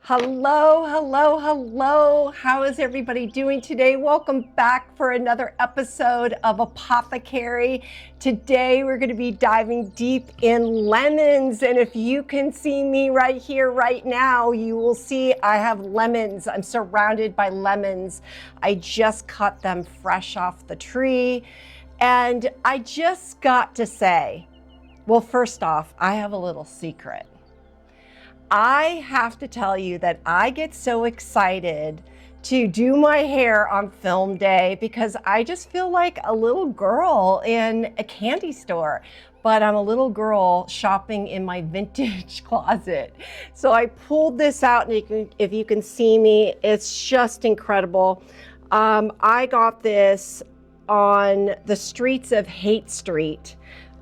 Hello, hello, hello. How is everybody doing today? Welcome back for another episode of ApotheKerry. Today we're going to be diving deep in lemons. And if you can see me right here, right now, you will see I have lemons. I'm surrounded by lemons. I just cut them fresh off the tree. And I just got to say, well, first off, I have a little secret. I have to tell you that I get so excited to do my hair on film day because I just feel like a little girl in a candy store, but I'm a little girl shopping in my vintage closet. So I pulled this out, and if you can see me, it's just incredible. I got this on the streets of Haight Street.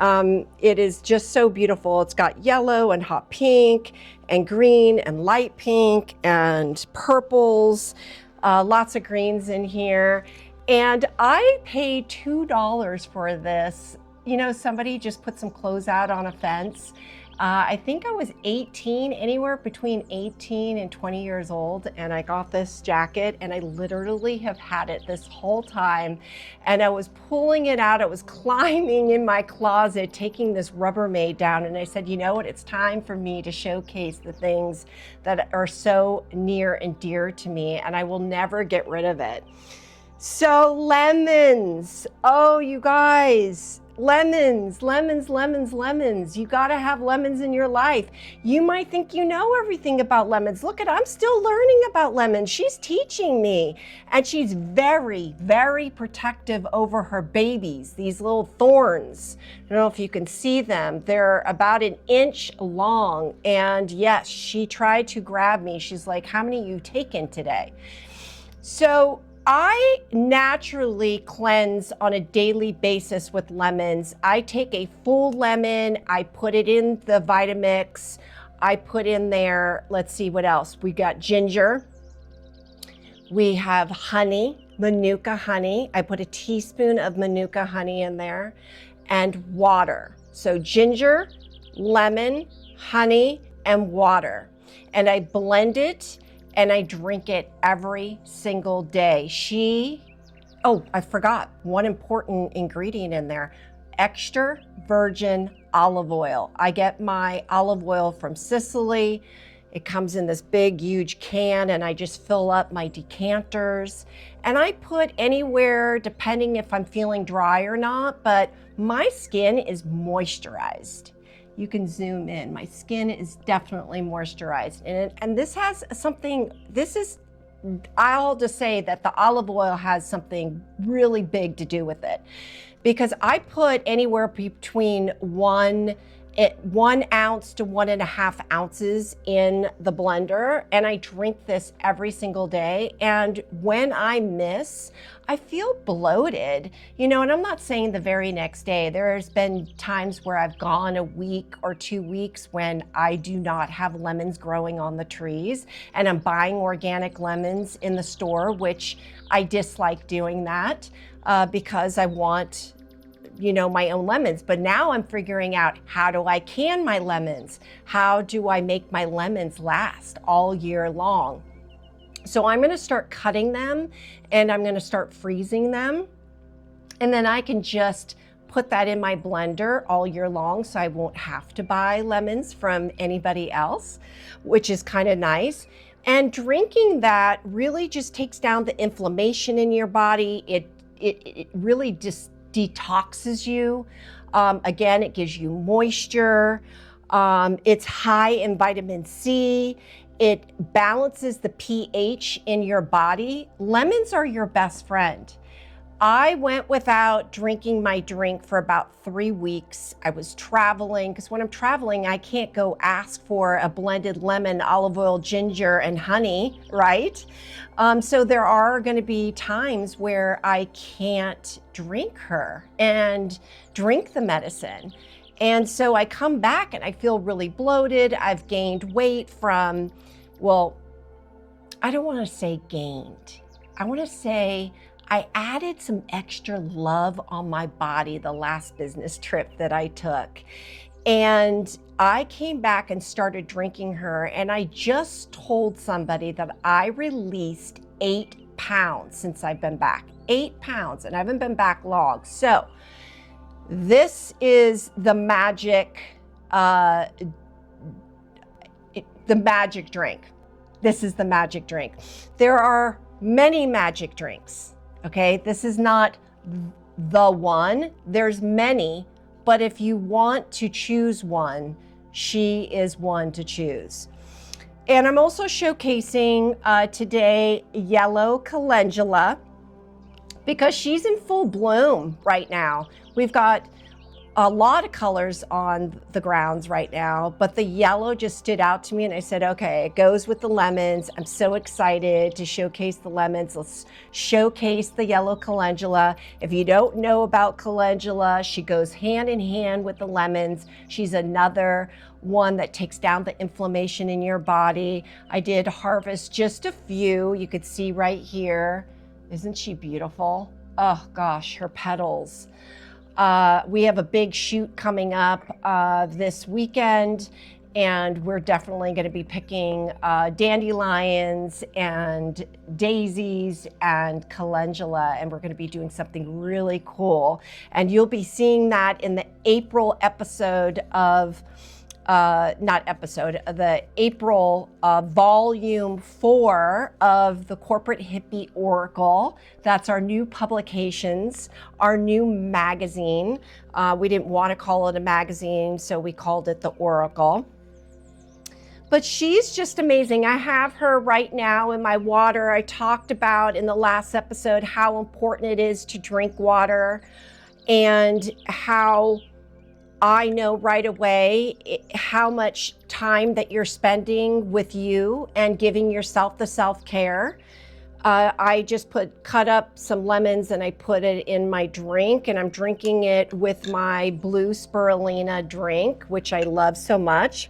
It is just so beautiful. It's got yellow and hot pink and green and light pink and purples, lots of greens in here. And I paid $2 for this. You know, somebody just put some clothes out on a fence. I think I was 18, anywhere between 18 and 20 years old, and I got this jacket, and I literally have had it this whole time. And I was pulling it out, I was climbing in my closet, taking this Rubbermaid down, and I said, you know what, it's time for me to showcase the things that are so near and dear to me, and I will never get rid of it. So lemons, oh, you guys, lemons, lemons, lemons, lemons. You gotta have lemons in your life. You might think you know everything about lemons. Look I'm still learning about lemons. She's teaching me. And she's very, very protective over her babies, these little thorns. I don't know if you can see them. They're about an inch long. And yes, she tried to grab me. She's like, how many you taken today? So I naturally cleanse on a daily basis with lemons. I take a full lemon, I put it in the Vitamix, I put in there, let's see what else. We got ginger, we have honey, Manuka honey. I put a teaspoon of Manuka honey in there, and water. So ginger, lemon, honey, and water. And I blend it, and I drink it every single day. Oh, I forgot one important ingredient in there, extra virgin olive oil. I get my olive oil from Sicily. It comes in this big, huge can, and I just fill up my decanters. And I put anywhere, depending if I'm feeling dry or not, but my skin is moisturized. You can zoom in. My skin is definitely moisturized. And this has something, I'll just say that the olive oil has something really big to do with it. Because I put anywhere between 1 ounce to 1.5 ounces in the blender, and I drink this every single day. And when I miss, I feel bloated, you know, and I'm not saying the very next day. There's been times where I've gone a week or 2 weeks when I do not have lemons growing on the trees, and I'm buying organic lemons in the store, which I dislike doing that because I want, you know, my own lemons. But now I'm figuring out, how do I can my lemons? How do I make my lemons last all year long? So I'm gonna start cutting them, and I'm gonna start freezing them. And then I can just put that in my blender all year long, so I won't have to buy lemons from anybody else, which is kind of nice. And drinking that really just takes down the inflammation in your body. It really just detoxes you. Again, it gives you moisture. It's high in vitamin C. It balances the pH in your body. Lemons are your best friend. I went without drinking my drink for about 3 weeks. I was traveling, because when I'm traveling, I can't go ask for a blended lemon, olive oil, ginger, and honey, right? So there are going to be times where I can't drink her and drink the medicine. And so I come back and I feel really bloated. I've gained weight from, well, I don't want to say gained. I want to say I added some extra love on my body the last business trip that I took. And I came back and started drinking her, and I just told somebody that I released 8 pounds since I've been back. 8 pounds, and I haven't been back long. So this is the magic drink. This is the magic drink. There are many magic drinks, okay? This is not the one. There's many, but if you want to choose one, she is one to choose. And I'm also showcasing today yellow calendula because she's in full bloom right now. We've got a lot of colors on the grounds right now, but the yellow just stood out to me, and I said, okay, it goes with the lemons. I'm so excited to showcase the lemons. Let's showcase the yellow calendula. If you don't know about calendula, she goes hand in hand with the lemons. She's another one that takes down the inflammation in your body. I did harvest just a few. You could see right here. Isn't she beautiful? Oh gosh, her petals. We have a big shoot coming up this weekend, and we're definitely going to be picking dandelions and daisies and calendula, and we're going to be doing something really cool. And you'll be seeing that in the April episode of the April volume 4 of the Corporate Hippie Oracle. That's our new publications, our new magazine. We didn't want to call it a magazine, so we called it the Oracle. But she's just amazing. I have her right now in my water. I talked about in the last episode how important it is to drink water, and how I know right away how much time that you're spending with you and giving yourself the self-care. I just cut up some lemons and I put it in my drink, and I'm drinking it with my blue spirulina drink, which I love so much.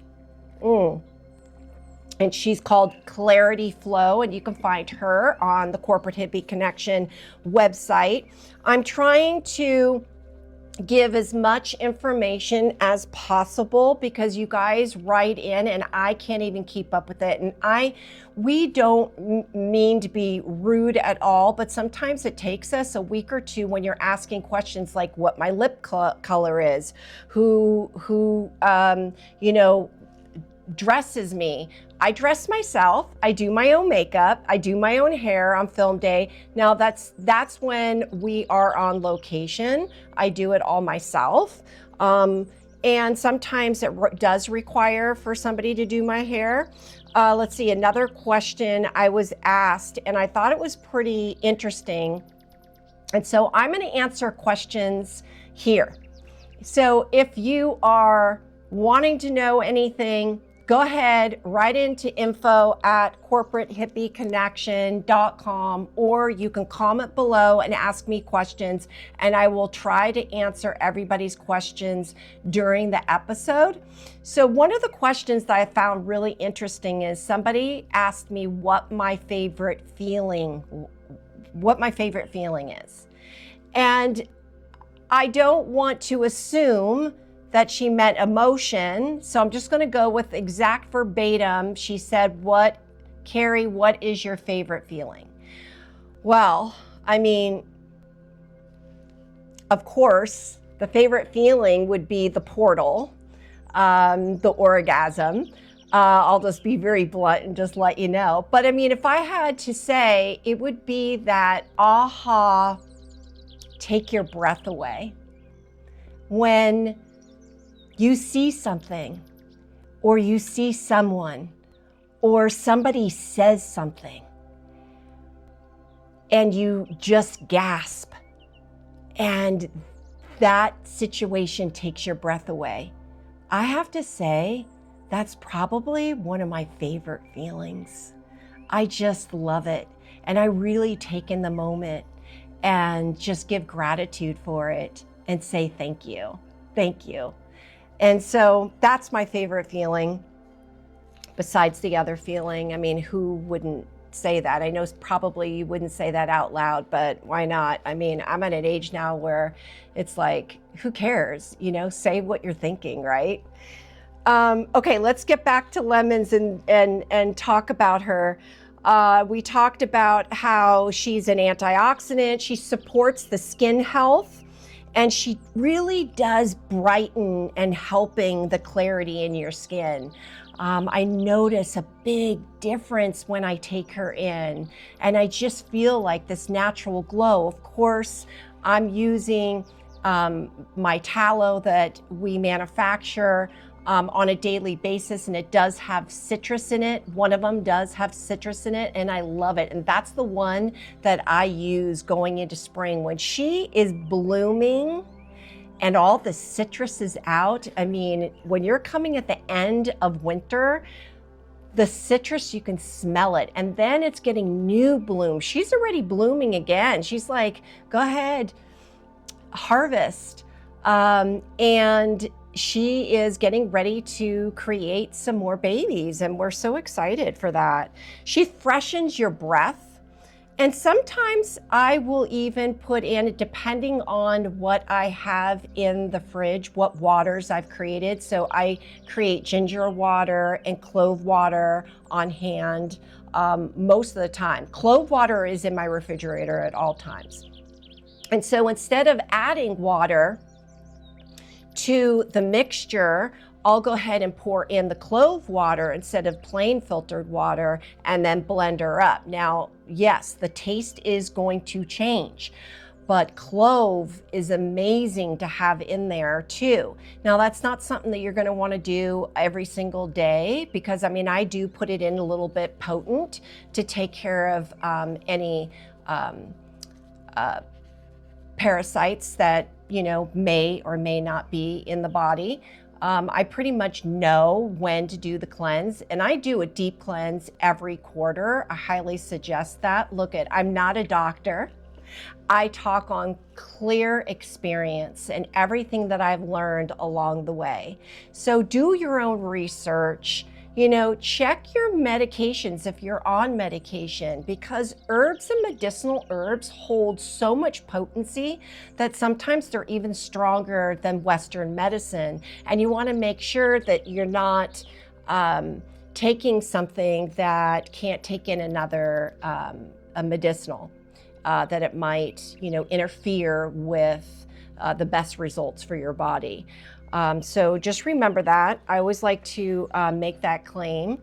And she's called Clarity Flow, and you can find her on the Corporate Hippie Connection website. I'm trying to give as much information as possible because you guys write in and I can't even keep up with it. And we don't mean to be rude at all, but sometimes it takes us a week or two when you're asking questions like what my lip color is, who dresses me. I dress myself. I do my own makeup. I do my own hair on film day. Now that's when we are on location. I do it all myself. And sometimes it does require for somebody to do my hair. Let's see, another question I was asked, and I thought it was pretty interesting. And so I'm going to answer questions here. So if you are wanting to know anything, go ahead, write into info@corporatehippiconnection.com, or you can comment below and ask me questions, and I will try to answer everybody's questions during the episode. So one of the questions that I found really interesting is somebody asked me what my favorite feeling is. And I don't want to assume that she meant emotion. So I'm just gonna go with exact verbatim. She said, Kerry, what is your favorite feeling? Well, I mean, of course, the favorite feeling would be the portal, the orgasm. I'll just be very blunt and just let you know. But I mean, if I had to say, it would be that aha, take your breath away. When you see something, or you see someone, or somebody says something, and you just gasp, and that situation takes your breath away. I have to say, that's probably one of my favorite feelings. I just love it. And I really take in the moment and just give gratitude for it and say thank you. Thank you. And so that's my favorite feeling besides the other feeling. I mean, who wouldn't say that. I know probably you wouldn't say that out loud, but why not? I mean, I'm at an age now where it's like, who cares? You know, say what you're thinking, right? Okay, let's get back to lemons and talk about her. We talked about how she's an antioxidant. She supports the skin health, and she really does brighten and helping the clarity in your skin. I notice a big difference when I take her in, and I just feel like this natural glow. Of course, I'm using my tallow that we manufacture on a daily basis, and it does have citrus in it. One of them does have citrus in it, and I love it. And that's the one that I use going into spring. When she is blooming and all the citrus is out, I mean, when you're coming at the end of winter, the citrus, you can smell it, and then it's getting new bloom. She's already blooming again. She's like, go ahead, harvest. And she is getting ready to create some more babies, and we're so excited for that. She freshens your breath, and sometimes I will even put in, depending on what I have in the fridge, what waters I've created. So I create ginger water and clove water on hand most of the time. Clove water is in my refrigerator at all times. And so instead of adding water to the mixture, I'll go ahead and pour in the clove water instead of plain filtered water and then blend her up. Now, yes, the taste is going to change, but clove is amazing to have in there too. Now, that's not something that you're going to want to do every single day, because I mean, I do put it in a little bit potent to take care of any parasites that, you know, may or may not be in the body. I pretty much know when to do the cleanse, and I do a deep cleanse every quarter. I highly suggest that. Look, I'm not a doctor. I talk on clear experience and everything that I've learned along the way. So do your own research. You know, check your medications if you're on medication, because herbs and medicinal herbs hold so much potency that sometimes they're even stronger than Western medicine. And you want to make sure that you're not taking something that can't take in another a medicinal, that it might, you know, interfere with the best results for your body. So just remember that. I always like to make that claim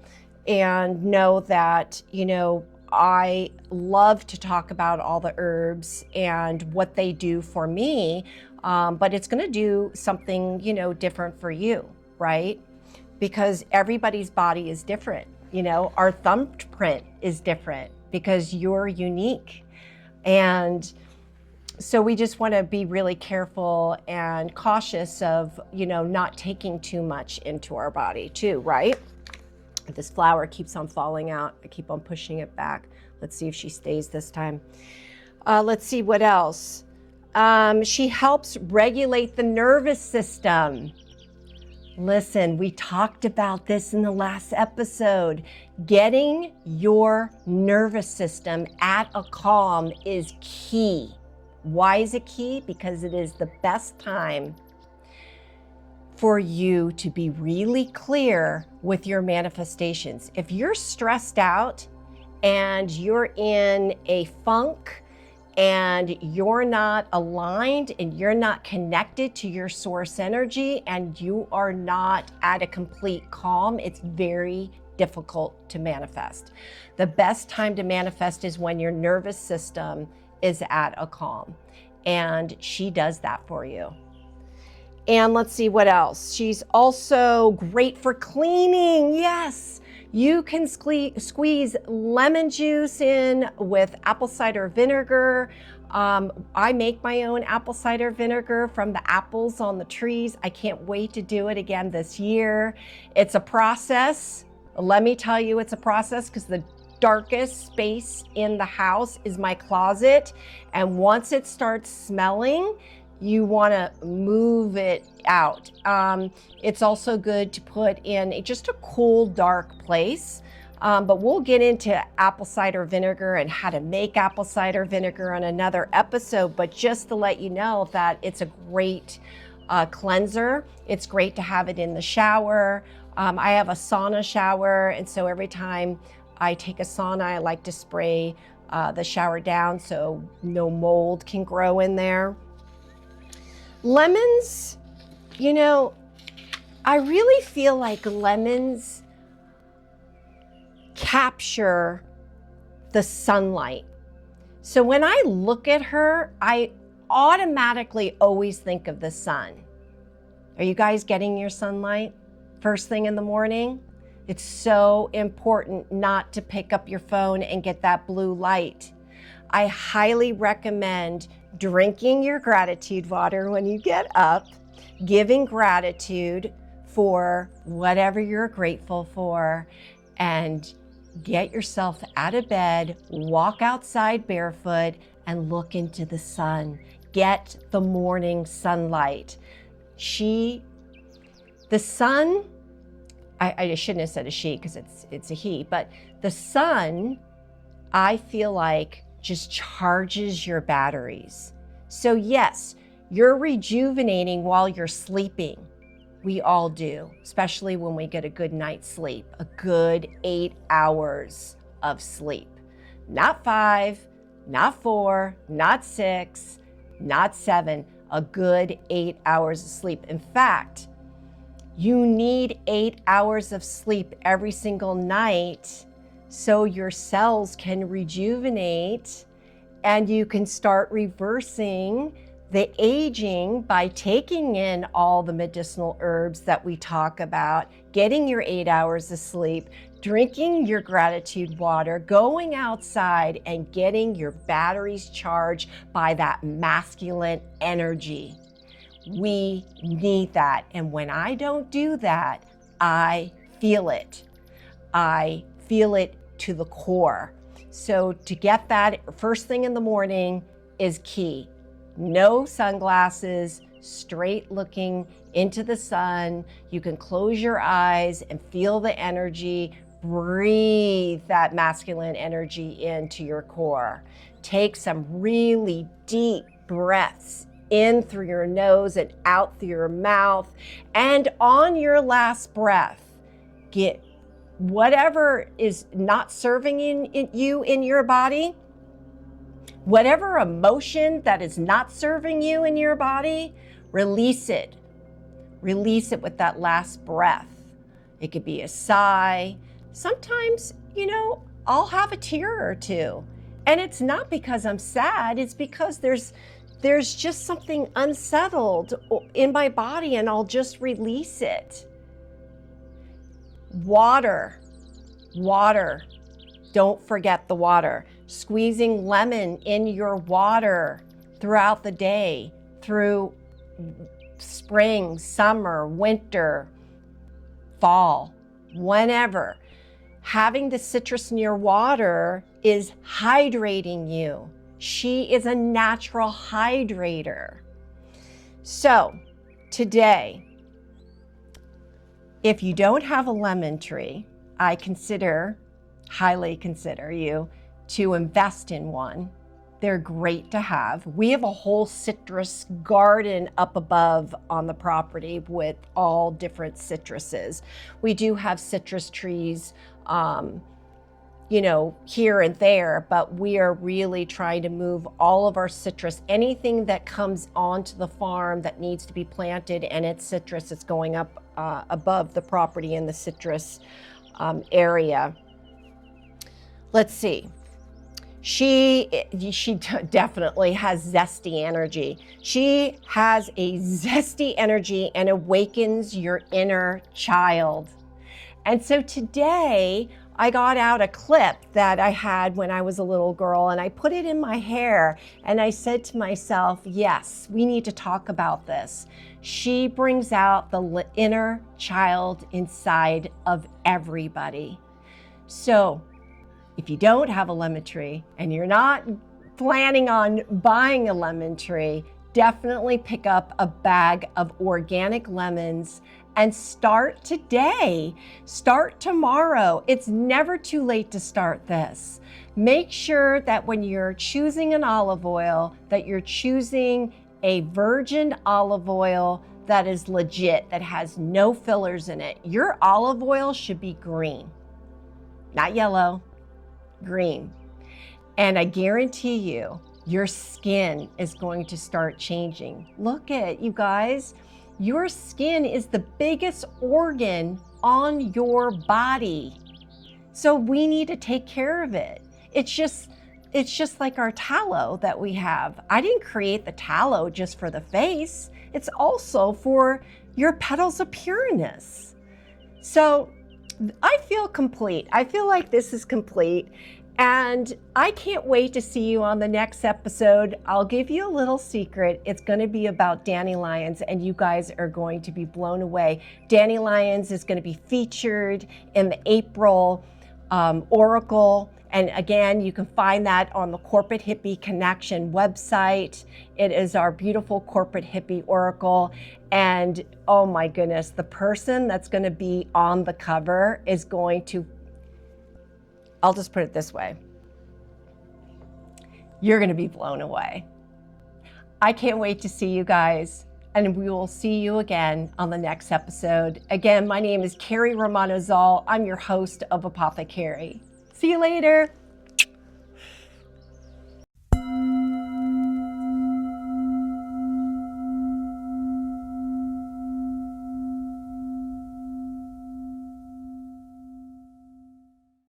and know that, you know, I love to talk about all the herbs and what they do for me, but it's going to do something, you know, different for you, right? Because everybody's body is different. You know, our thumbprint is different because you're unique. And so we just want to be really careful and cautious of, you know, not taking too much into our body too, right? This flower keeps on falling out. I keep on pushing it back. Let's see if she stays this time. Let's see what else. She helps regulate the nervous system. Listen, we talked about this in the last episode. Getting your nervous system at a calm is key. Why is it key? Because it is the best time for you to be really clear with your manifestations. If you're stressed out and you're in a funk and you're not aligned and you're not connected to your source energy and you are not at a complete calm, it's very difficult to manifest. The best time to manifest is when your nervous system is at a calm, and she does that for you. And let's see what else. She's also great for cleaning. Yes, you can squeeze lemon juice in with apple cider vinegar. I make my own apple cider vinegar from the apples on the trees. I can't wait to do it again this year. It's a process. Let me tell you, it's a process, because the darkest space in the house is my closet, and once it starts smelling, you want to move it out. It's also good to put in just a cool, dark place. But we'll get into apple cider vinegar and how to make apple cider vinegar on another episode. But just to let you know that it's a great cleanser. It's great to have it in the shower. I have a sauna shower, and so every time I take a sauna, I like to spray the shower down so no mold can grow in there. Lemons, you know, I really feel like lemons capture the sunlight. So when I look at her, I automatically always think of the sun. Are you guys getting your sunlight first thing in the morning? It's so important not to pick up your phone and get that blue light. I highly recommend drinking your gratitude water when you get up, giving gratitude for whatever you're grateful for, and get yourself out of bed, walk outside barefoot, and look into the sun. Get the morning sunlight. The sun, I shouldn't have said a she because it's a he, but the sun, I feel like, just charges your batteries. So yes, you're rejuvenating while you're sleeping. We all do, especially when we get a good night's sleep, a good 8 hours of sleep. Not 5, not 4, not 6, not 7, a good 8 hours of sleep. In fact, you need 8 hours of sleep every single night so your cells can rejuvenate and you can start reversing the aging by taking in all the medicinal herbs that we talk about, getting your 8 hours of sleep, drinking your gratitude water, going outside and getting your batteries charged by that masculine energy. We need that. And when I don't do that, I feel it. I feel it to the core. So to get that first thing in the morning is key. No sunglasses, straight looking into the sun. You can close your eyes and feel the energy. Breathe that masculine energy into your core. Take some really deep breaths in through your nose and out through your mouth. And on your last breath, get whatever is not serving you in your body, whatever emotion that is not serving you in your body, release it. Release it with that last breath. It could be a sigh. Sometimes, I'll have a tear or two. And it's not because I'm sad, it's because there's just something unsettled in my body and I'll just release it. Water. Don't forget the water. Squeezing lemon in your water throughout the day, through spring, summer, winter, fall, whenever. Having the citrus in your water is hydrating you. She is a natural hydrator. So today, if you don't have a lemon tree, I highly consider you to invest in one. They're great to have. We have a whole citrus garden up above on the property with all different citruses. We do have citrus trees, here and there, but we are really trying to move all of our citrus. Anything that comes onto the farm that needs to be planted and it's citrus, it's going up above the property in the citrus area. Let's see. She definitely has zesty energy. She has a zesty energy and awakens your inner child. And so today I got out a clip that I had when I was a little girl and I put it in my hair and I said to myself, yes, we need to talk about this. She brings out the inner child inside of everybody. So if you don't have a lemon tree and you're not planning on buying a lemon tree, definitely pick up a bag of organic lemons and start today. Start tomorrow. It's never too late to start this. Make sure that when you're choosing an olive oil, that you're choosing a virgin olive oil that is legit, that has no fillers in it. Your olive oil should be green, not yellow, green. And I guarantee you, your skin is going to start changing. Look at you guys. Your skin is the biggest organ on your body. So we need to take care of it. It's just like our tallow that we have. I didn't create the tallow just for the face. It's also for your petals of pureness. So I feel complete. I feel like this is complete. And I can't wait to see you on the next episode. I'll give you a little secret. It's going to be about dandelions, and you guys are going to be blown away. Dandelions is going to be featured in the April Oracle. And again, you can find that on the Corporate Hippie Connection website. It is our beautiful Corporate Hippie Oracle. And oh my goodness, the person that's going to be on the cover is going to, I'll just put it this way. You're going to be blown away. I can't wait to see you guys. And we will see you again on the next episode. Again, my name is Kerry Romano-Zoll. I'm your host of ApotheKerry. See you later.